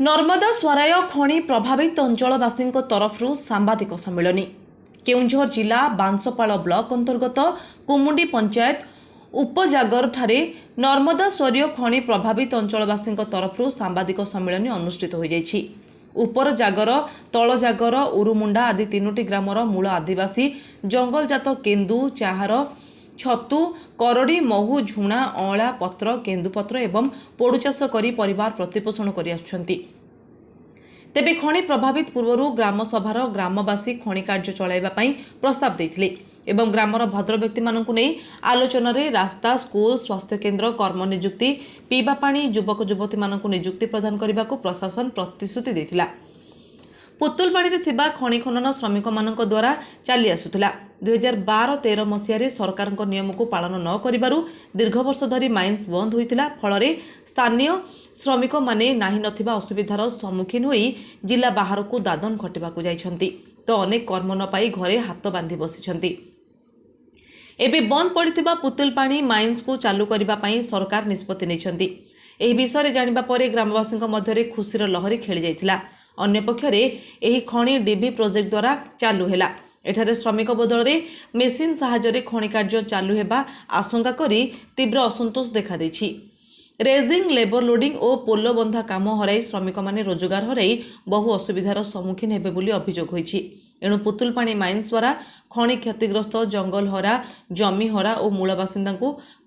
नर्मदा स्वराय खଣି प्रभावित अंचलवासी तरफ सांबादिक सम्मेलन केउंझर जिला बांसपाल ब्लॉक अंतर्गत कुमुंडी पंचायत उपजागर ठारे नर्मदा स्वरीय खଣି प्रभावित अंचलवासी तरफ सांबादिक सम्मेलन अनुष्ठित हो जाइछि। उपर जागर तल जागर उरुमुंडा आदि तीनोटी ग्रामर मूल आदिवासी जंगलजात केन्दु चाहार छतु करड़ी महु झुणा अँला पत्र केन्दुपत्र एवं पोड़ू चाष करी परिवार प्रतिपोषण करि आसुछन्ति। तेबे खଣି प्रभावित पूर्व ग्राम सभार ग्रामवासी खଣି कार्य चलाइबा पई प्रस्ताव देथिले एवं ग्रामर भद्र व्यक्ति मानकु नै आलोचना रे रास्ता स्कूल स्वास्थ्य केन्द्र कर्म नियुक्ति पीवा पानी युवक युवती मानकु नियुक्ति प्रदान करबाकू प्रशासन प्रतिश्रुति देथिला। पुतुलबाड़ी रे थिबा खଣି खनन श्रमिक मानक द्वारा चली आसुथिला। 2012-13 मसीह सरकार नियम को पालन न करिबारु दीर्घ वर्ष धरी माइन्स बंद होइतिला। फलरे स्थानीय श्रमिक माने नाही नथिबा असुविधार सम्मुखीन होई जिला बाहर को दादन खटिबाकू जाइछन्ति तो अनेक कर्म न पाई घरे हाथ बांधी बसिछन्ति। एबे बंद पड़िथिबा पुतुलपाणी माइन्स को चालू करिबा पई सरकार निष्पत्ति नेछन्ति। एही विषय जानिबा परे ग्रामवासी मध्यरे खुशीर लहरी खेली जाइतिला। अन्य पक्षरे एही खଣି डीबी प्रोजेक्ट द्वारा चालू हैला। एठारे श्रमिक बदल रे मेसिन साहाय्य खଣି कार्य चालू हेबा आशंका करी तीव्र असंतोष देखा देछि। रेजिंग लेबर लोडिंग और पोलो बंधा काम हराई श्रमिक माने रोजगार हराई बहु असुविधार सम्मुखीन हेबे बोली अभियोग होइछि। एणु पुतुलपाणी माइन्स द्वारा खଣି क्षतिग्रस्त जंगल हरा जमी हरा और मूल बासिंदा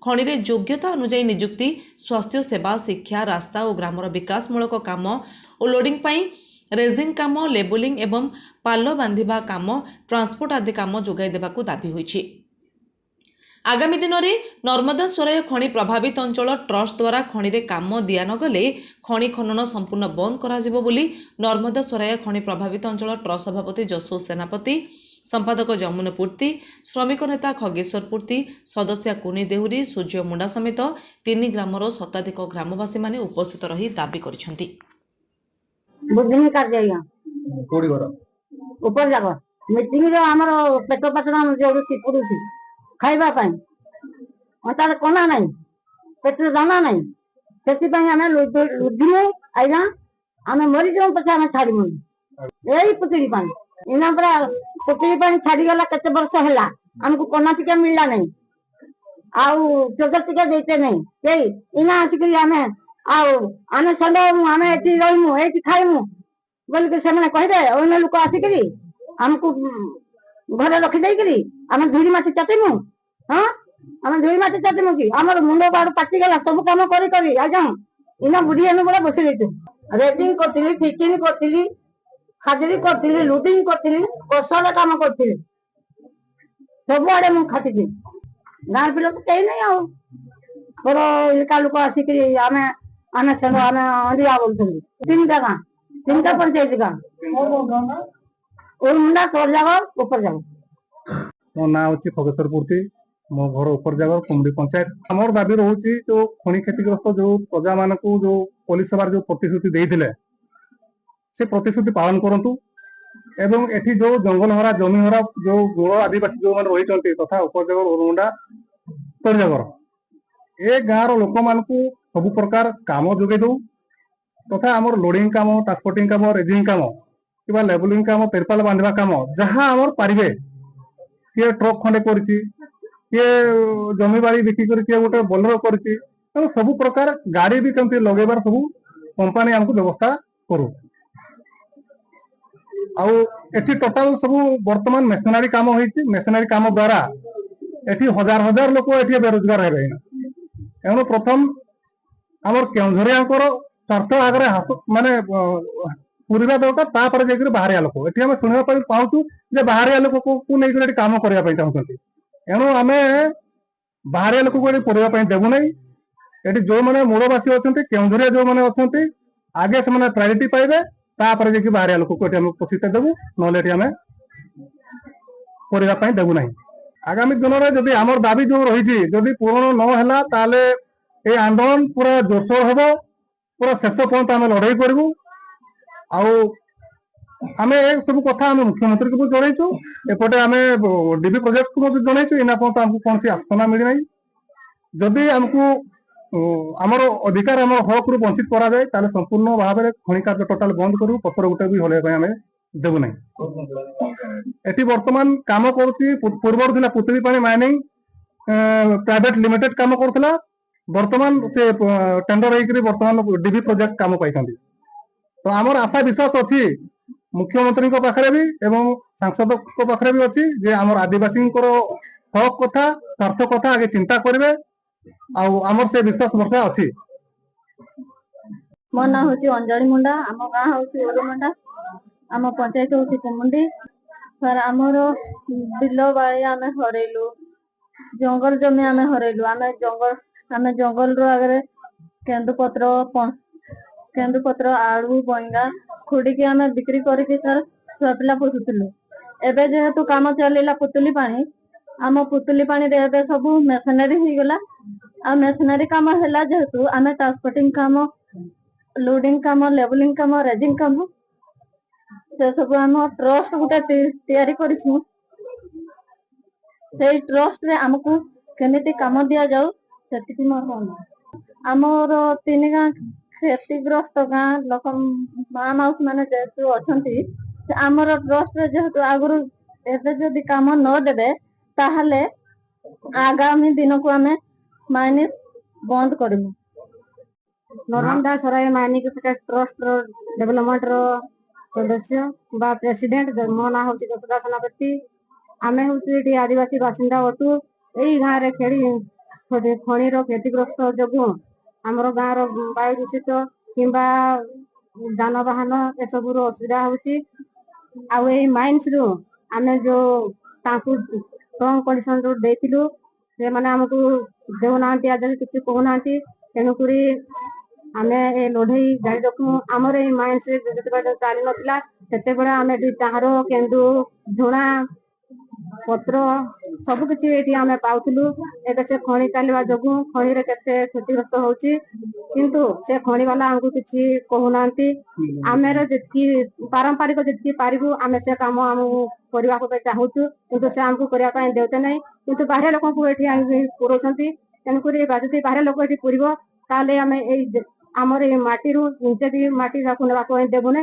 खଣି रे योग्यता अनुसार नियुक्ति स्वास्थ्य सेवा शिक्षा रास्ता और ग्रामर विकासमूलक काम और लोडिंग पाई रेजिंग काम लेबलिंग एवं पाल बांधिबा काम ट्रांसपोर्ट आदि काम जोगाई देबाकू दाबी होइछि। आगामी दिन में नर्मदा स्वराय खଣି प्रभावित अंचल ट्रस्ट द्वारा खଣି रे काम दिया न गले खଣି खनन संपूर्ण बंद करा जिवो बोली नर्मदा स्वराय खଣି प्रभावित अंचल ट्रस्ट सभापति जसो सेनापति संपादक जमुन पूर्ति श्रमिक नेता खगेश्वर पूर्ति सदस्या कुनी देहुरी सूर्य मुंडा समेत 3 ग्रामर शताधिक ग्रामवासी माने उपस्थित रही दाबी करिसेंति। बुद्धि कार्य कोडी घर ऊपर जागो मीटिंग रे हमर पेट पाटना जोडुची पुरुची खाइबा पई अंतार कोना नाही पेट दाना नाही सेति पई हमें लुधिनु आइना हमें मरि जो पछा हमें छाडीमु एई पुतली पानी इना पर पुतली पानी छाडी गला केते वर्ष होला हमको कोना टिके मिलला नाही आउ चोकर टिके देते नाही एई इना आसिकरी हमें आउ आने संडो हमें एठी रहिमु एठी खाइमु बोल के सेमने कहबे ओने लोक आसिकरी हमको घर रखि देइकरी हम धुरी माटी चाटिमु हां हम धुरी माटी चाटिमु की हमर मुंडो बाड़ पाटी गला सब काम करी करी आ जाऊ इना बुढ़ी एने बड़ा बसि रहितु रेटिंग करथिली फिटिंग करथिली खाजरी करथिली लूटिंग करथिली कोसला काम करथिली सब आड़े मु खाटिथि गार पिलो केई नै आउ पर एका लोक आसिकरी हमें आने संडो हमें अंडिया बोलथुली तीनटा पंचायत गाँव और मुंडा तोर जागर ऊपर जागर मो ना होची खगेश्वर पूर्ति मो घर ऊपर जागर कुमडी पंचायत हमर दाबी रहउची जो खଣି क्षतिग्रस्त जो प्रजा मानकू जो पुलिस सभार जो प्रतिश्रुति देइथिले से प्रतिश्रुति पालन करंतु एवं एठी जो जंगल हरा जमी हरा जो मूल आदिवासी जो मान रहिचंती तथा ऊपर जागर उरुमुंडा तोर जागर ए गाँव लोक मानकू सब प्रकार काम जोगे दो तथा आमर लोडिंग काम ट्रांसपोर्टिंग काम रेजिंग काम कि लेबलिंग काम तिरपाल बांधवा काम जहाँ आमर पारिबे किए ट्रक खंडे करछि किए जमी बाड़ी बिक्री कर किए गोटे बोलेरो करछि सब प्रकार गाड़ी भी केमती लगेबार सब कंपनी हमको व्यवस्था करू आउ एठी टोटल सब वर्तमान मेशनरी काम होइछि मेशनरी काम द्वारा एठी हजार हजार लोक एठी बेरोजगार हेबे एणु प्रथम आमर केउझरियाकर स्वार्थ आगे माने पूरा दरकार तापर जाकर बाहरिया लोक एटी आम शुणा पाऊँ जे बाहरिया लोक को लेकर काम करने चाहते एणु आम बाहरिया लोक को पढ़ाई देवु ना ये जो मैंने मूलवासी अच्छा केउझरिया जो मैंने अच्छा आगे से प्रायोरिटी पाइबे तापर जाकि बाहरिया लोक को पोषित देवु ना आम पढ़ाई देवु ना। आगामी दिन में जदि आमर दाबी जो रही पूरण नहला ताले ये आंदोलन पूरा जोरसोर हम पूरा शेष पर्यंत आम लड़ाई करूँ आम सब कथा मुख्यमंत्री को जनइचु एपटे आम डीबी प्रोजेक्ट को जनइचु इना पर्यंत आमको कौन आसना मिलना जदि आमको ଆମର ଅଧିକାର ଆମ ହକରୁ ବଞ୍ଚିତ କରାଯାଏ ତାହେଲେ ସମ୍ପୂର୍ଣ୍ଣ ଭାବରେ ଖଣି କାର୍ଯ୍ୟ ଟୋଟାଲ ବନ୍ଦ କରିବୁ, ପଥର ଗୋଟେ ବି ହଲେଇବା ପାଇଁ ଆମେ ଦେବୁ ନାହିଁ। ଏଠି ବର୍ତ୍ତମାନ କାମ କରୁଛି, ପୂର୍ବରୁ ଥିଲା ପୁତୁଳି ପାଣି ମାଇନିଂ ପ୍ରାଇଭେଟ ଲିମିଟେଡ କାମ କରୁଥିଲା, ବର୍ତ୍ତମାନ ସେ ଟେଣ୍ଡର ହେଇକରି ବର୍ତ୍ତମାନ ଡିବି ପ୍ରୋଜେକ୍ଟ କାମ ପାଇଛନ୍ତି। ତ ଆମର ଆଶା ବିଶ୍ୱାସ ଅଛି ମୁଖ୍ୟମନ୍ତ୍ରୀଙ୍କ ପାଖରେ ବି ଏବଂ ସାଂସଦଙ୍କ ପାଖରେ ବି ଅଛି ଯେ ଆମର ଆଦିବାସୀଙ୍କର ହକ କଥା ସ୍ୱାର୍ଥ କଥା ଆଗେ ଚିନ୍ତା କରିବେ, ଆଉ ଆମର ସେ ବିଶ୍ୱାସ ବର୍ଷା ଅଛି। ମୋ ନାଁ ହଉଛି ଅଞ୍ଜଳି ମୁଣ୍ଡା, ଆମ ଗାଁ ହଉଛି ଓଡିମୁଣ୍ଡା, ଆମ ପଞ୍ଚାୟତ ହଉଛି କୁମୁଣ୍ଡି। ସାର୍ ଆମର ବିଲ ବାଡ଼ି ଆମେ ହରେଇଲୁ, ଜଙ୍ଗଲ ଜମି ଆମେ ହରେଇଲୁ, ଆମେ ଜଙ୍ଗଲରୁ ଆଗରେ କେନ୍ଦୁପତ୍ର ଆଳୁ ବଇଙ୍ଗା ଖୁଡିକି ଆମେ ବିକ୍ରି କରିକି ସାର୍ ଛୁଆ ପିଲା ପୋଷୁଥିଲୁ। ଏବେ ଯେହେତୁ କାମ ଚାଲିଲା ପୁତୁଲି ପାଣି, ଆମ ପୁତୁଲି ପାଣିରେ ଏବେ ସବୁ ମେସିନାରୀ ହେଇଗଲା। ଆଉ ମେସିନାରୀ କାମ ହେଲା ଯେହେତୁ ଆମେ ଟ୍ରାନ୍ସପୋର୍ଟିଂ କାମ, ଲୋଡିଂ କାମ, ଲେବଲିଂ କାମ, ରେଜିଂ କାମ ସେ ସବୁ ଆମ ଟ୍ରଷ୍ଟ ଗୋଟେ ତିଆରି କରିଛୁ। ସେଇ ଟ୍ରଷ୍ଟରେ ଆମକୁ କେମିତି କାମ ଦିଆଯାଉ ସେତିକି ମୋର ମନ। ଆମର 3 ଗାଁ କ୍ଷତିଗ୍ରସ୍ତ ଗାଁ ଲୋକ ମା ମାଉସୀ ମାନେ ଯେହେତୁ ଅଛନ୍ତି, ଆମର ଟ୍ରଷ୍ଟରେ ଯେହେତୁ ଆଗରୁ ଏବେ ଯଦି କାମ ନ ଦେବେ ତାହେଲେ ଆଗାମୀ ଦିନକୁ ଆମେ ମାଇନିଂ ବନ୍ଦ କରିବୁ। ନର୍ମଦା ସରାଇ ମାଇନିଂ ଟ୍ରଷ୍ଟ ଡେଭଲପମେଣ୍ଟ ର ସଦସ୍ୟ ବା ପ୍ରେସିଡେଣ୍ଟ। ମୋ ନାଁ ହଉଛି ଯଶୋଦା ସେନାପତି। ଆମେ ହଉଛୁ ଏଠି ଆଦିବାସୀ ବାସିନ୍ଦା ଅଟୁ। ଏଇ ଗାଁରେ ଖଣିର କ୍ଷତିଗ୍ରସ୍ତ ଯୋଗୁଁ ଆମର ଗାଁର ବାୟୁ ଦୂଷିତ କିମ୍ବା ଯାନବାହନ ଏସବୁର ଅସୁବିଧା ହଉଛି। ଆଉ ଏଇ ମାଇନ୍ସ ରୁ ଆମେ ଯୋଉ ତାଙ୍କୁ ଷ୍ଟ୍ରଙ୍ଗ କଣ୍ଡିସନ ରୁ ଦେଇଥିଲୁ, ସେମାନେ ଆମକୁ ଦେଉନାହାନ୍ତି, ଆଜି କିଛି କହୁନାହାନ୍ତି। ତେଣୁକରି ଆମେ ଏ ଲଢେଇ ଜାରି ରଖୁ। ଆମର ଏଇ ମାଇନ୍ସ ଯେତେବେଳେ ଚାଲି ନଥିଲା ସେତେବେଳେ ଆମେ ଏଠି ଚାହାର, କେନ୍ଦୁ, ଝୁଣା, ପତ୍ର ସବୁ କିଛି ଏଠି ଆମେ ପାଉଥିଲୁ। ଏବେ ସେ ଖଣି ଚାଲିବା ଯୋଗୁଁ ଖଣିରେ କେତେ କ୍ଷତିଗ୍ରସ୍ତ ହଉଛି, କିନ୍ତୁ ସେ ଖଣି ବାଲା ଆମକୁ କିଛି କହୁନାହାନ୍ତି। ଆମର ଯେତିକି ପାରମ୍ପରିକ ଯେତିକି ପାରିବୁ ଆମେ ସେ କାମ ଆମକୁ କରିବାକୁ ଚାହୁଁଛୁ, କିନ୍ତୁ ସେ ଆମକୁ କରିବା ପାଇଁ ଦେଉତେ ନାହିଁ। କିନ୍ତୁ ବାହାର ଲୋକଙ୍କୁ ଏଠି ଆଣିକି ପୁରଉଛନ୍ତି। ତେଣୁକରି ଯଦି ବାହାର ଲୋକ ଏଠି ପୁରିବ ତାହେଲେ ଆମେ ଆମର ଏଇ ମାଟିରୁ ଇଞ୍ଚେ ବି ମାଟି ତାକୁ ନେବାକୁ ଦେବୁ ନାହିଁ।